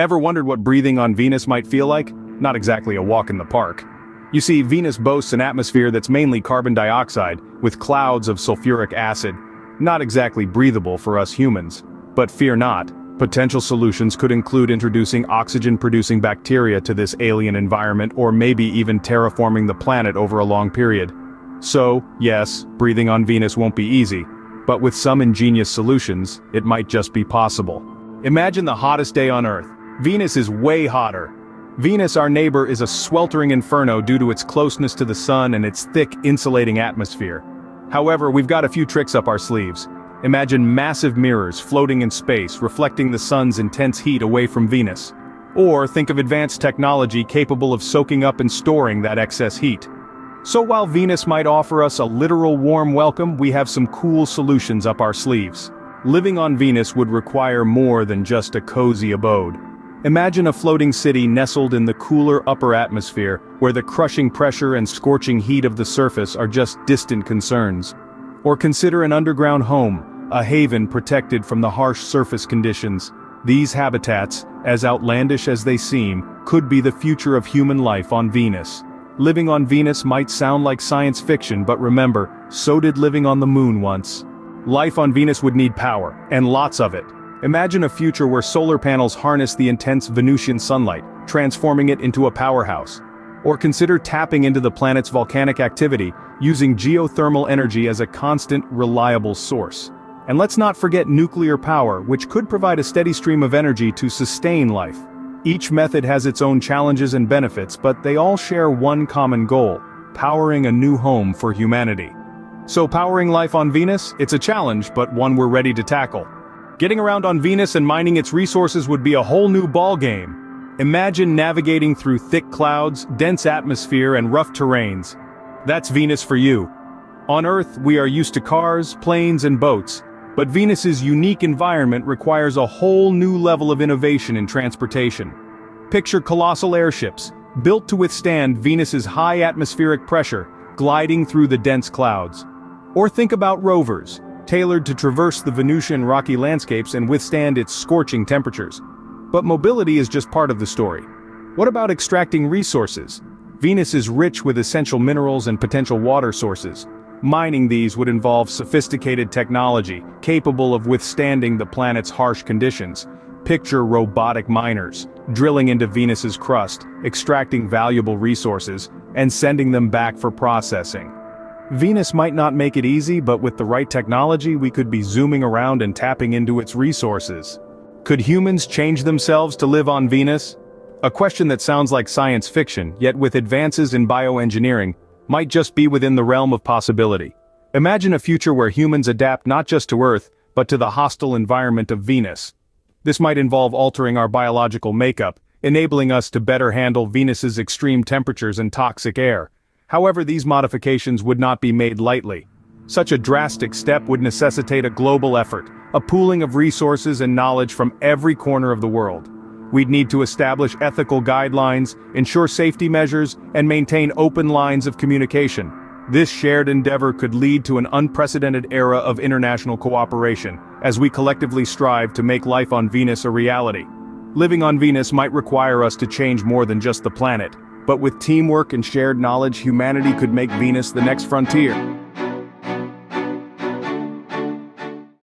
Ever wondered what breathing on Venus might feel like? Not exactly a walk in the park. You see, Venus boasts an atmosphere that's mainly carbon dioxide, with clouds of sulfuric acid. Not exactly breathable for us humans. But fear not, potential solutions could include introducing oxygen-producing bacteria to this alien environment, or maybe even terraforming the planet over a long period. So, yes, breathing on Venus won't be easy, but with some ingenious solutions, it might just be possible. Imagine the hottest day on Earth. Venus is way hotter. Venus, our neighbor, is a sweltering inferno due to its closeness to the sun and its thick, insulating atmosphere. However, we've got a few tricks up our sleeves. Imagine massive mirrors floating in space, reflecting the sun's intense heat away from Venus. Or think of advanced technology capable of soaking up and storing that excess heat. So while Venus might offer us a literal warm welcome, we have some cool solutions up our sleeves. Living on Venus would require more than just a cozy abode. Imagine a floating city nestled in the cooler upper atmosphere, where the crushing pressure and scorching heat of the surface are just distant concerns. Or consider an underground home, a haven protected from the harsh surface conditions. These habitats, as outlandish as they seem, could be the future of human life on Venus. Living on Venus might sound like science fiction, but remember, so did living on the moon once. Life on Venus would need power, and lots of it. Imagine a future where solar panels harness the intense Venusian sunlight, transforming it into a powerhouse. Or consider tapping into the planet's volcanic activity, using geothermal energy as a constant, reliable source. And let's not forget nuclear power, which could provide a steady stream of energy to sustain life. Each method has its own challenges and benefits, but they all share one common goal: powering a new home for humanity. So powering life on Venus, it's a challenge, but one we're ready to tackle. Getting around on Venus and mining its resources would be a whole new ballgame. Imagine navigating through thick clouds, dense atmosphere, and rough terrains. That's Venus for you. On Earth, we are used to cars, planes, and boats, but Venus's unique environment requires a whole new level of innovation in transportation. Picture colossal airships, built to withstand Venus's high atmospheric pressure, gliding through the dense clouds. Or think about rovers, tailored to traverse the Venusian rocky landscapes and withstand its scorching temperatures. But mobility is just part of the story. What about extracting resources? Venus is rich with essential minerals and potential water sources. Mining these would involve sophisticated technology, capable of withstanding the planet's harsh conditions. Picture robotic miners, drilling into Venus's crust, extracting valuable resources, and sending them back for processing. Venus might not make it easy, but with the right technology we could be zooming around and tapping into its resources. Could humans change themselves to live on Venus? A question that sounds like science fiction, yet with advances in bioengineering, might just be within the realm of possibility. Imagine a future where humans adapt not just to Earth, but to the hostile environment of Venus. This might involve altering our biological makeup, enabling us to better handle Venus's extreme temperatures and toxic air. However, these modifications would not be made lightly. Such a drastic step would necessitate a global effort, a pooling of resources and knowledge from every corner of the world. We'd need to establish ethical guidelines, ensure safety measures, and maintain open lines of communication. This shared endeavor could lead to an unprecedented era of international cooperation, as we collectively strive to make life on Venus a reality. Living on Venus might require us to change more than just the planet, but with teamwork and shared knowledge, humanity could make Venus the next frontier.